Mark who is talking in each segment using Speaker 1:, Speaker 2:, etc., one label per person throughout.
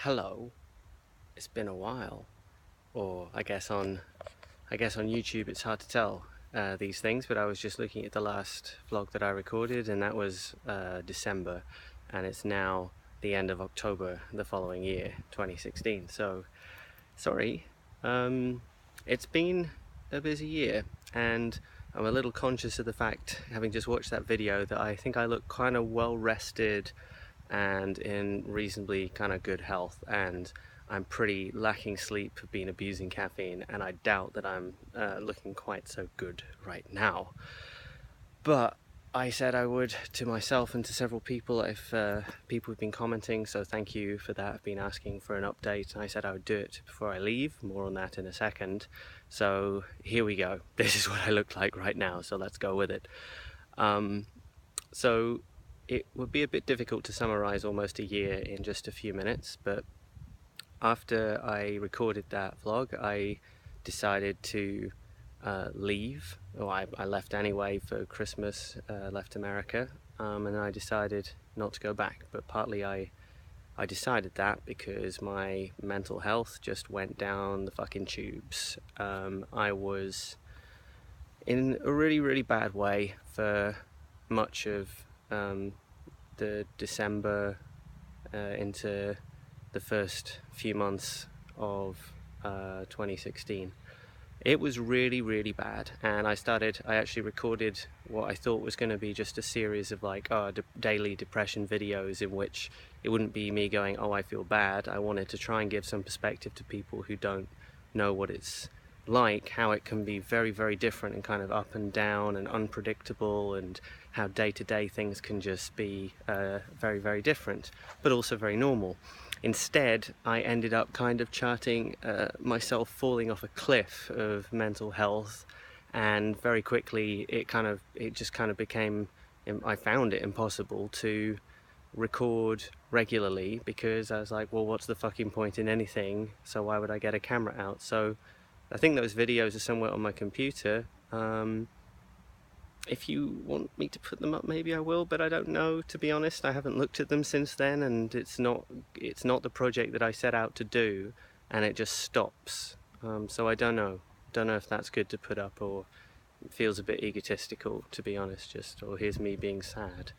Speaker 1: Hello, it's been a while. Or I guess on YouTube it's hard to tell these things, but I was just looking at the last vlog that I recorded, and that was December, and it's now the end of October the following year, 2016. So sorry, it's been a busy year, and I'm a little conscious of the fact, having just watched that video, that I think I look kind of well rested and in reasonably kind of good health, and I'm pretty lacking sleep, been abusing caffeine, and I doubt that I'm looking quite so good right now. But I said I would to myself and to several people if people have been commenting, so thank you for that. I've been asking for an update, and I said I would do it before I leave. More on that in a second. So here we go. This is what I look like right now, so let's go with it. So it would be a bit difficult to summarize almost a year in just a few minutes, but after I recorded that vlog, I decided to leave. I left anyway for Christmas, left America, and I decided not to go back. But partly I decided that because my mental health just went down the fucking tubes. I was in a really, really bad way for much of the December into the first few months of 2016. It was really, really bad, and I actually recorded what I thought was going to be just a series of daily depression videos, in which it wouldn't be me going, oh, I feel bad. I wanted to try and give some perspective to people who don't know what it's like, how it can be very, very different and kind of up and down and unpredictable, and how day-to-day things can just be very, very different, but also very normal. Instead, I ended up kind of charting myself falling off a cliff of mental health, and very quickly it just kind of became, I found it impossible to record regularly, because I was like, well, what's the fucking point in anything, so why would I get a camera out? So I think those videos are somewhere on my computer. If you want me to put them up, maybe I will, but I don't know, to be honest. I haven't looked at them since then, and it's not the project that I set out to do, and it just stops. So I don't know if that's good to put up, or it feels a bit egotistical, to be honest, or here's me being sad.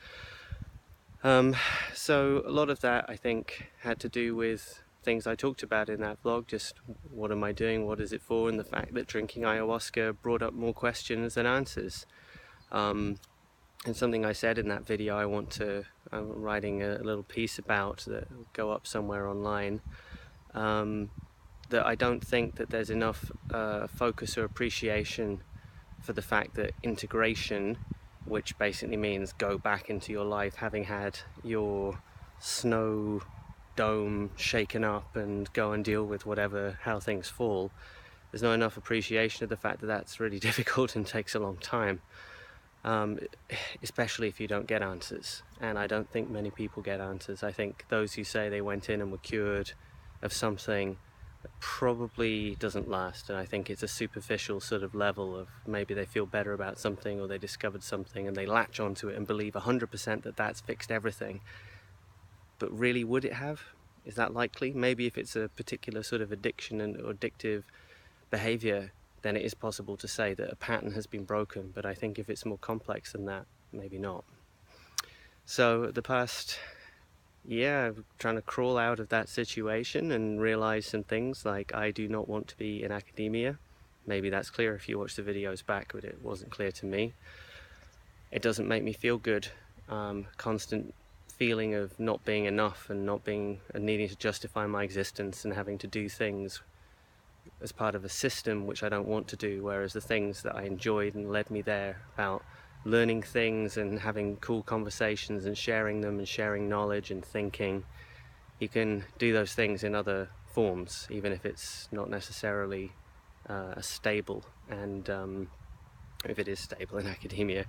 Speaker 1: So a lot of that, I think, had to do with things I talked about in that vlog, just what am I doing, what is it for, and the fact that drinking ayahuasca brought up more questions than answers. And something I said in that video I'm writing a little piece about that will go up somewhere online, that I don't think that there's enough focus or appreciation for the fact that integration, which basically means go back into your life having had your snow dome shaken up and go and deal with how things fall, there's not enough appreciation of the fact that that's really difficult and takes a long time. Especially if you don't get answers, and I don't think many people get answers. I think those who say they went in and were cured of something probably doesn't last, and I think it's a superficial sort of level of maybe they feel better about something, or they discovered something and they latch onto it and believe 100% that that's fixed everything. But really, would it have? Is that likely? Maybe if it's a particular sort of addiction or addictive behavior, then it is possible to say that a pattern has been broken, but I think if it's more complex than that, maybe not. So the past year, I'm trying to crawl out of that situation and realize some things, like I do not want to be in academia. Maybe that's clear if you watch the videos back, but it wasn't clear to me. It doesn't make me feel good. Constant feeling of not being enough, and needing to justify my existence, and having to do things as part of a system which I don't want to do, whereas the things that I enjoyed and led me there, about learning things and having cool conversations and sharing them and sharing knowledge and thinking, you can do those things in other forms, even if it's not necessarily stable, and if it is stable in academia.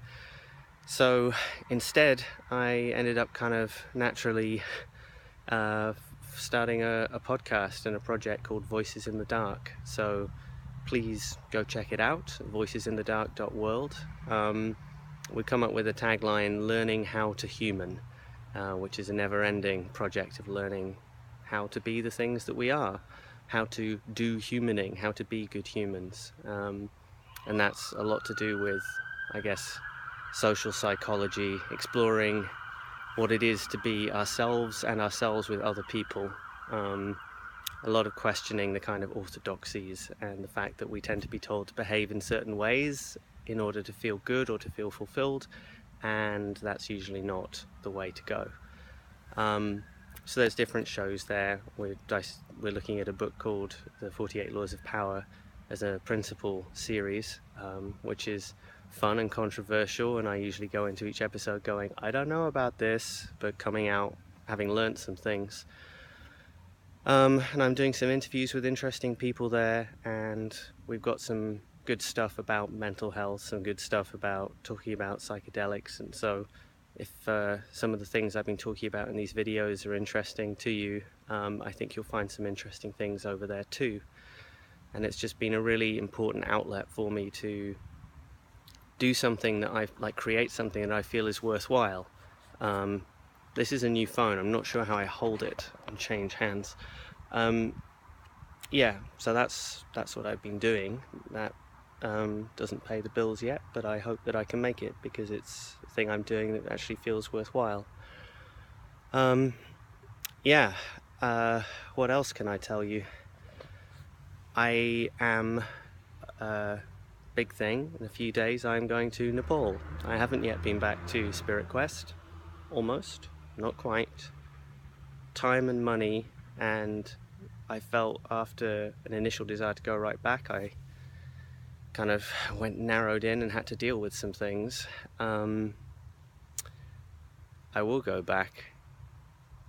Speaker 1: So instead, I ended up kind of naturally starting a podcast and a project called Voices in the Dark. So please go check it out, voicesinthedark.world. We come up with a tagline, learning how to human, which is a never-ending project of learning how to be the things that we are, how to do humaning, how to be good humans. And that's a lot to do with, I guess, social psychology, exploring what it is to be ourselves and ourselves with other people. A lot of questioning the kind of orthodoxies and the fact that we tend to be told to behave in certain ways in order to feel good or to feel fulfilled, and that's usually not the way to go. So there's different shows there. We're looking at a book called The 48 Laws of Power as a principal series, which is fun and controversial, and I usually go into each episode going, I don't know about this, but coming out having learnt some things. And I'm doing some interviews with interesting people there, and we've got some good stuff about mental health, some good stuff about talking about psychedelics. And so if some of the things I've been talking about in these videos are interesting to you, I think you'll find some interesting things over there too. And it's just been a really important outlet for me to do something that create something that I feel is worthwhile. This is a new phone. I'm not sure how I hold it and change hands. Yeah, so that's what I've been doing. That doesn't pay the bills yet, but I hope that I can make it because it's a thing I'm doing that actually feels worthwhile. Yeah, what else can I tell you? I am, big thing, in a few days I'm going to Nepal. I haven't yet been back to Spirit Quest. Almost, not quite. Time and money, and I felt after an initial desire to go right back, I kind of went narrowed in and had to deal with some things. I will go back.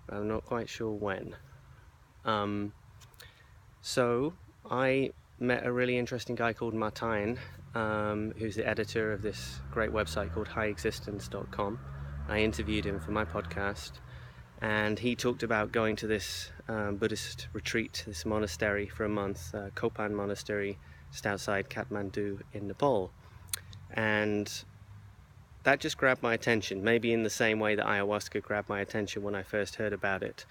Speaker 1: I'm not quite sure when. So I met a really interesting guy called Martijn, who's the editor of this great website called highexistence.com. I interviewed him for my podcast, and he talked about going to this Buddhist retreat, this monastery for a month, Kopan Monastery, just outside Kathmandu in Nepal. And that just grabbed my attention, maybe in the same way that ayahuasca grabbed my attention when I first heard about it.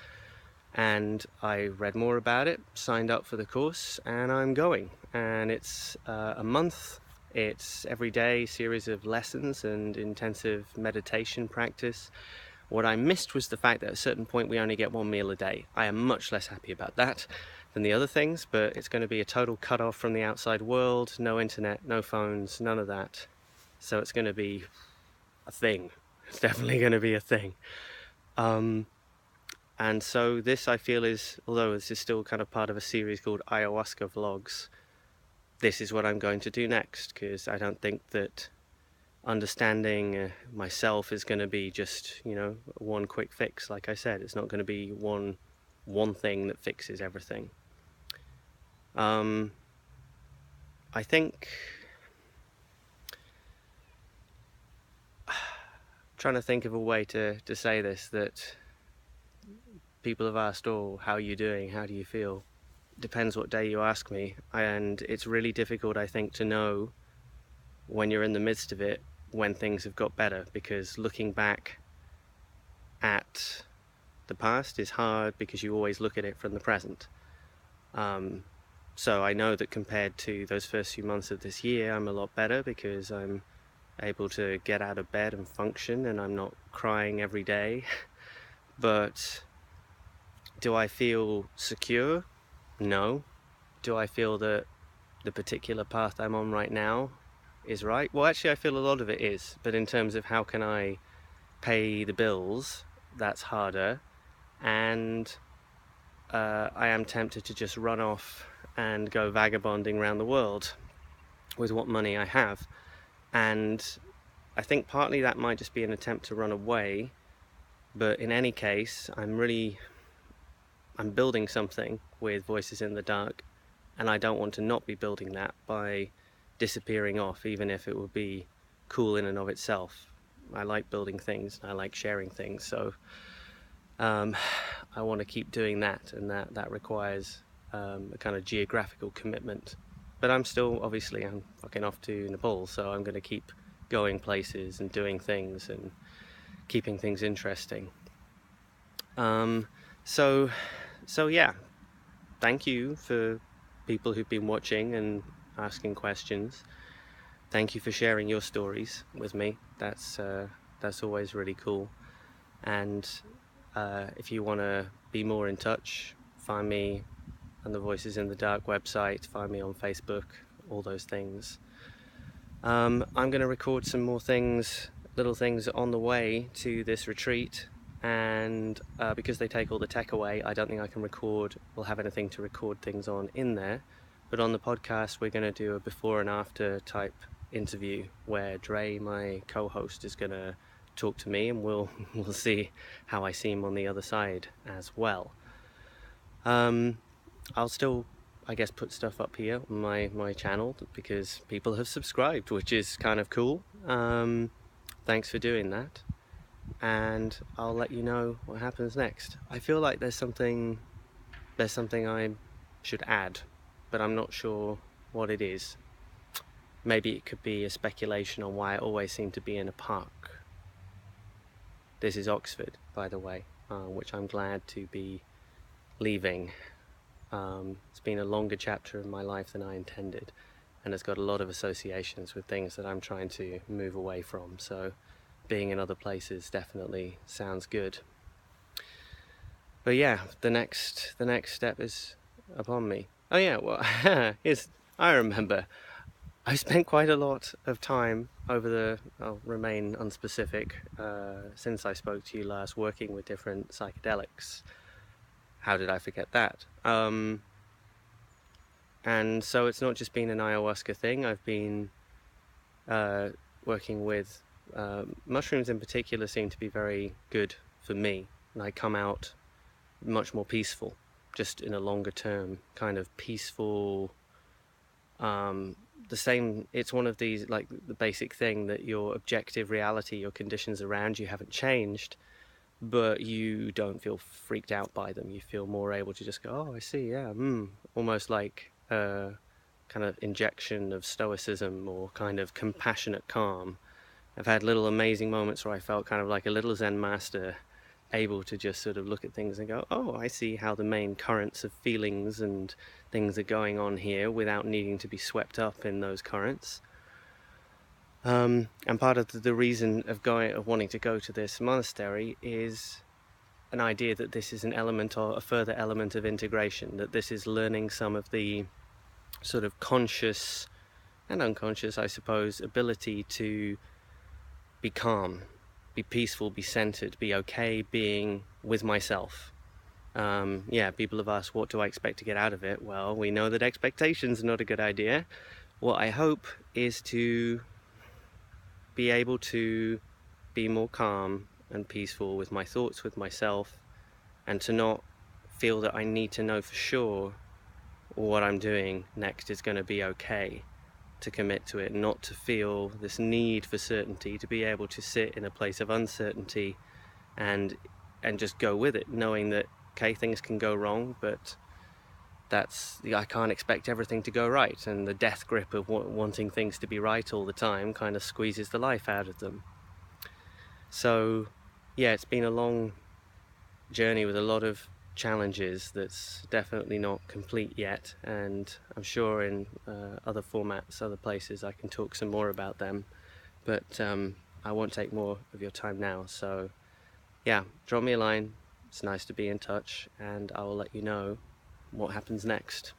Speaker 1: And I read more about it, signed up for the course, and I'm going. And it's a month. It's every day series of lessons and intensive meditation practice. What I missed was the fact that at a certain point we only get one meal a day. I am much less happy about that than the other things, but it's going to be a total cut-off from the outside world, no internet, no phones, none of that. So it's going to be a thing. It's definitely going to be a thing. And so this, I feel, is, although this is still kind of part of a series called Ayahuasca Vlogs, this is what I'm going to do next, because I don't think that understanding myself is going to be just, one quick fix. Like I said, it's not going to be one thing that fixes everything. I think, trying to think of a way to say this, that people have asked, how are you doing? How do you feel? Depends what day you ask me. And it's really difficult, I think, to know when you're in the midst of it, when things have got better, because looking back at the past is hard because you always look at it from the present. So I know that compared to those first few months of this year, I'm a lot better because I'm able to get out of bed and function, and I'm not crying every day. But do I feel secure? No. Do I feel that the particular path I'm on right now is right? Well, actually, I feel a lot of it is, but in terms of how can I pay the bills, that's harder. And I am tempted to just run off and go vagabonding around the world with what money I have. And I think partly that might just be an attempt to run away, but in any case, I'm building something with Voices in the Dark, and I don't want to not be building that by disappearing off, even if it would be cool in and of itself. I like building things, I like sharing things, so I want to keep doing that, and that requires a kind of geographical commitment. But I'm fucking off to Nepal, so I'm going to keep going places and doing things and keeping things interesting. So So yeah, thank you for people who've been watching and asking questions. Thank you for sharing your stories with me. That's always really cool. And if you want to be more in touch, find me on the Voices in the Dark website, find me on Facebook, all those things. I'm going to record some more things, little things on the way to this retreat, and because they take all the tech away, I don't think I can we'll have anything to record things on in there. But on the podcast, we're going to do a before and after type interview where Dre, my co-host, is going to talk to me, and we'll see how I seem on the other side as well. I'll still, I guess, put stuff up here on my channel because people have subscribed, which is kind of cool. Thanks for doing that, and I'll let you know what happens next. I feel like there's something I should add, but I'm not sure what it is. Maybe it could be a speculation on why I always seem to be in a park. This is Oxford, by the way, which I'm glad to be leaving. It's been a longer chapter in my life than I intended, and it's got a lot of associations with things that I'm trying to move away from, so being in other places definitely sounds good. But yeah, the next step is upon me. Oh yeah, well, I remember I spent quite a lot of time I'll remain unspecific, since I spoke to you last, working with different psychedelics. How did I forget that? And so it's not just been an ayahuasca thing. I've been working with mushrooms in particular seem to be very good for me, and I come out much more peaceful, just in a longer term kind of peaceful. It's one of these, like the basic thing that your objective reality, your conditions around you haven't changed, but you don't feel freaked out by them. You feel more able to just go, oh, I see, yeah, almost like a kind of injection of stoicism or kind of compassionate calm. I've had little amazing moments where I felt kind of like a little Zen master, able to just sort of look at things and go, oh, I see how the main currents of feelings and things are going on here without needing to be swept up in those currents. And part of the reason of wanting to go to this monastery is an idea that this is an element, or a further element of integration, that this is learning some of the sort of conscious and unconscious, I suppose, ability to be calm, be peaceful, be centered, be okay being with myself. People have asked, what do I expect to get out of it? Well, we know that expectations are not a good idea. What I hope is to be able to be more calm and peaceful with my thoughts, with myself, and to not feel that I need to know for sure what I'm doing next is going to be okay, to commit to it, not to feel this need for certainty, to be able to sit in a place of uncertainty and just go with it, knowing that, okay, things can go wrong, but I can't expect everything to go right, and the death grip of wanting things to be right all the time kind of squeezes the life out of them. So yeah, it's been a long journey with a lot of challenges that's definitely not complete yet, and I'm sure in other formats, other places, I can talk some more about them, but I won't take more of your time now. So yeah, drop me a line. It's nice to be in touch, and I will let you know what happens next.